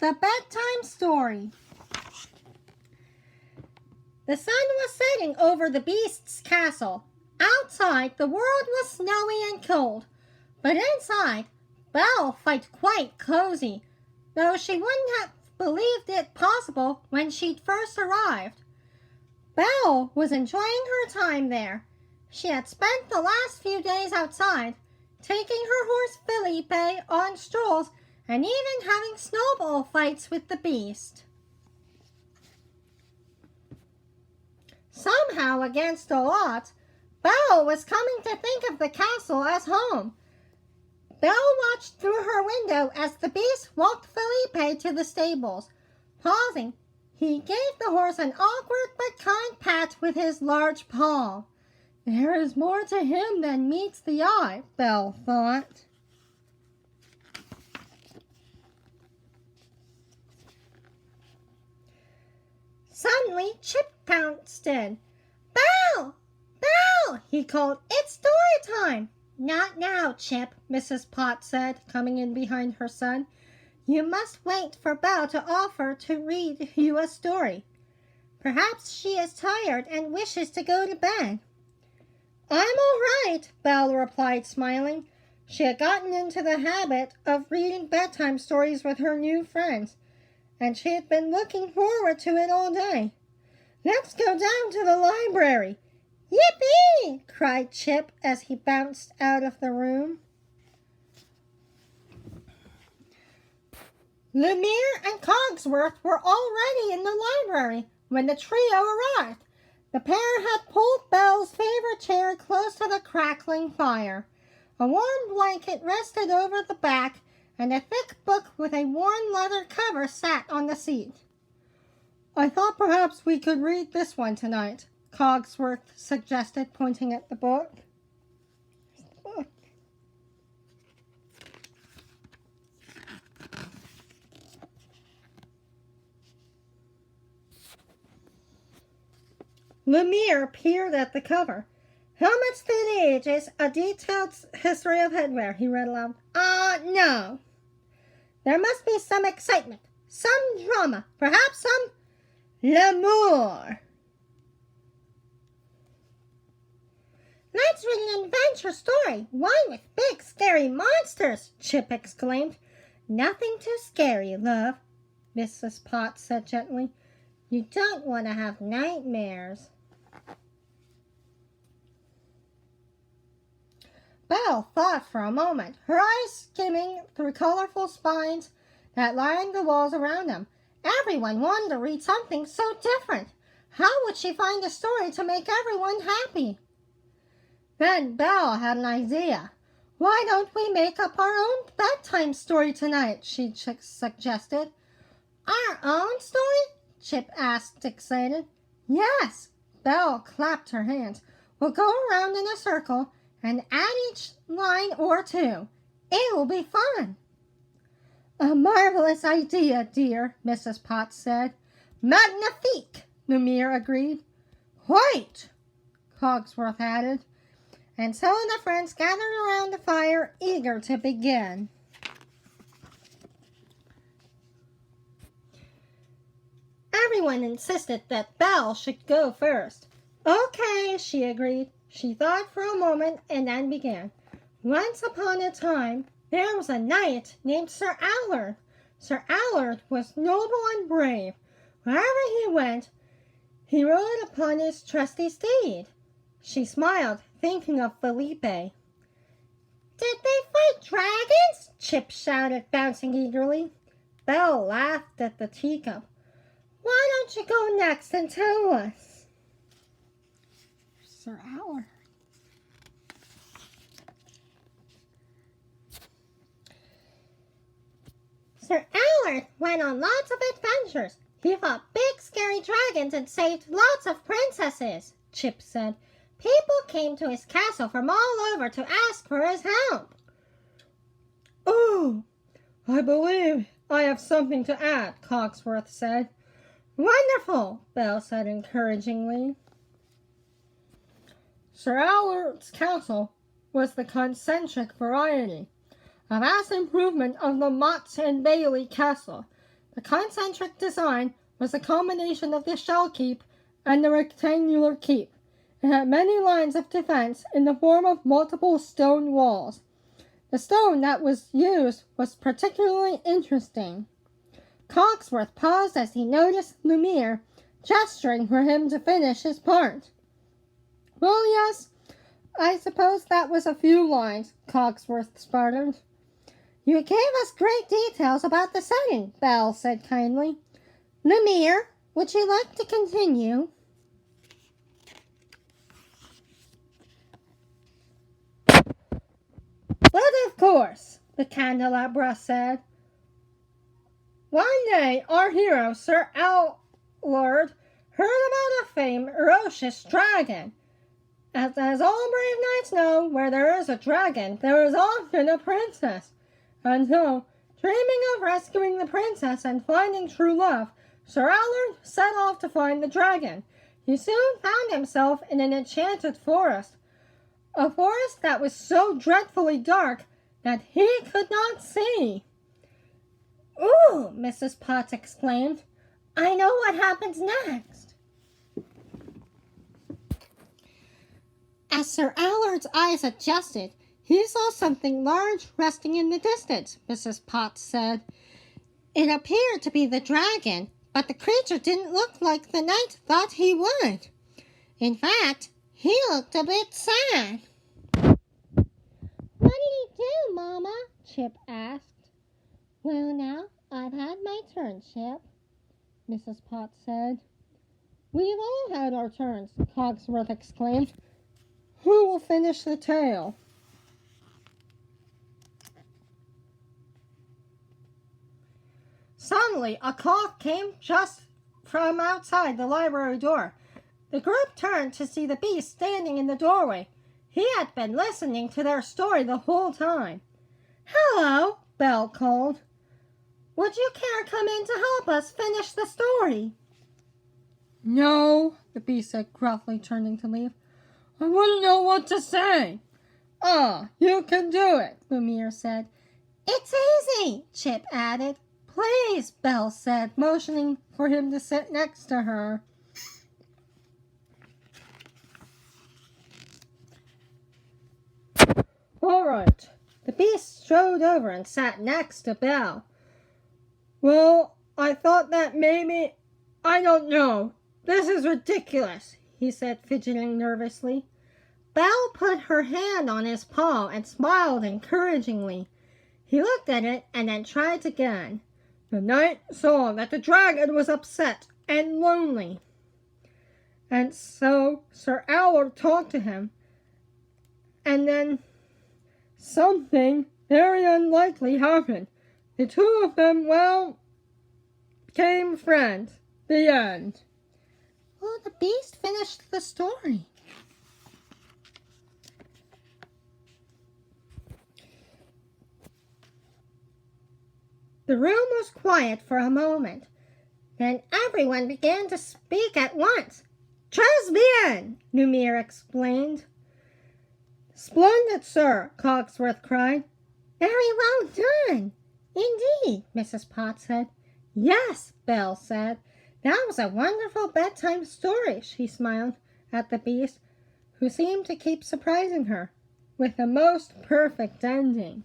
The Bedtime Story. The sun was setting over the Beast's castle. Outside, the world was snowy and cold, but inside, Belle felt quite cozy, though she wouldn't have believed it possible when she'd first arrived. Belle was enjoying her time there. She had spent the last few days outside, taking her horse Felipe on strolls and even having snowball fights with the Beast. Somehow, against all odds, Belle was coming to think of the castle as home. Belle watched through her window as the Beast walked Felipe to the stables. Pausing, he gave the horse an awkward but kind pat with his large paw. There is more to him than meets the eye, Belle thought. Suddenly, Chip pounced in. "Belle! Belle!" he called. "It's story time!" "Not now, Chip," Mrs. Potts said, coming in behind her son. "You must wait for Belle to offer to read you a story. Perhaps she is tired and wishes to go to bed." "I'm all right," Belle replied, smiling. She had gotten into the habit of reading bedtime stories with her new friends, and she had been looking forward to it all day. "Let's go down to the library." "Yippee!" cried Chip as he bounced out of the room. Lumiere and Cogsworth were already in the library when the trio arrived. The pair had pulled Belle's favorite chair close to the crackling fire. A warm blanket rested over the back, and a thick book with a worn leather cover sat on the seat. "I thought perhaps we could read this one tonight," Cogsworth suggested, pointing at the book. Lumiere peered at the cover. "Helmets through the ages, a detailed history of headwear," he read aloud. No. There must be some excitement, some drama, perhaps some l'amour." "Let's read an adventure story, one with big scary monsters," Chip exclaimed. "Nothing too scary, love," Mrs. Potts said gently. "You don't want to have nightmares." Belle thought for a moment, her eyes skimming through colorful spines that lined the walls around them. Everyone wanted to read something so different. How would she find a story to make everyone happy? Then Belle had an idea. "Why don't we make up our own bedtime story tonight?" she suggested. "Our own story?" Chip asked, excited. "Yes." Belle clapped her hands. "We'll go around in a circle and add each line or two. It will be fun." "A marvelous idea, dear," Mrs. Potts said. "Magnifique," Lumiere agreed. "Quite," Cogsworth added. And so the friends gathered around the fire, eager to begin. Everyone insisted that Belle should go first. "Okay," she agreed. She thought for a moment and then began. "Once upon a time, there was a knight named Sir Allard. Sir Allard was noble and brave. Wherever he went, he rode upon his trusty steed." She smiled, thinking of Felipe. "Did they fight dragons?" Chip shouted, bouncing eagerly. Belle laughed at the teacup. "Why don't you go next and tell us?" Sir Allard. "Sir Allard went on lots of adventures. He fought big scary dragons and saved lots of princesses," Chip said. "People came to his castle from all over to ask for his help." "Oh, I believe I have something to add," Cogsworth said. "Wonderful," Belle said encouragingly. Sir Allard's castle was the concentric variety, a vast improvement of the Motte and Bailey castle. The concentric design was a combination of the shell keep and the rectangular keep. It had many lines of defense in the form of multiple stone walls. The stone that was used was particularly interesting. Cogsworth paused as he noticed Lumiere gesturing for him to finish his part. "Well, yes, I suppose that was a few lines," Cogsworth sputtered. "You gave us great details about the setting," Belle said kindly. "Lumiere, would you like to continue?" "But of course," the candelabra said. "One day our hero, Sir Allard, heard about a ferocious dragon. As all brave knights know, where there is a dragon, there is often a princess. And so, dreaming of rescuing the princess and finding true love, Sir Allard set off to find the dragon. He soon found himself in an enchanted forest, a forest that was so dreadfully dark that he could not see." "Ooh!" Mrs. Potts exclaimed. "I know what happens next." As Sir Allard's eyes adjusted, he saw something large resting in the distance, Mrs. Potts said. It appeared to be the dragon, but the creature didn't look like the knight thought he would. In fact, he looked a bit sad. "What did he do, Mama?" Chip asked. "Well, now, I've had my turn, Chip," Mrs. Potts said. "We've all had our turns," Cogsworth exclaimed. "Who will finish the tale?" Suddenly, a call came just from outside the library door. The group turned to see the beast standing in the doorway. He had been listening to their story the whole time. "Hello," Belle called. "Would you care to come in to help us finish the story?" "No," the beast said gruffly, turning to leave. "I wouldn't know what to say." "Ah, you can do it," Lumiere said. "It's easy," Chip added. "Please," Belle said, motioning for him to sit next to her. "All right." The beast strode over and sat next to Belle. "Well, I thought that maybe... I don't know. This is ridiculous," he said, fidgeting nervously. Belle put her hand on his paw and smiled encouragingly. He looked at it and then tried again. "The knight saw that the dragon was upset and lonely. And so Sir Allard talked to him. And then something very unlikely happened. The two of them, well, became friends. The end." "Well, the beast finished the story." The room was quiet for a moment. Then everyone began to speak at once. "Très bien," Lumiere explained. "Splendid, sir," Cogsworth cried. "Very well done." "Indeed," Mrs. Potts said. "Yes," Belle said. "That was a wonderful bedtime story," she smiled at the beast, who seemed to keep surprising her with the most perfect ending.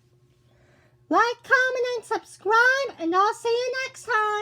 Like, comment, and subscribe, and I'll see you next time.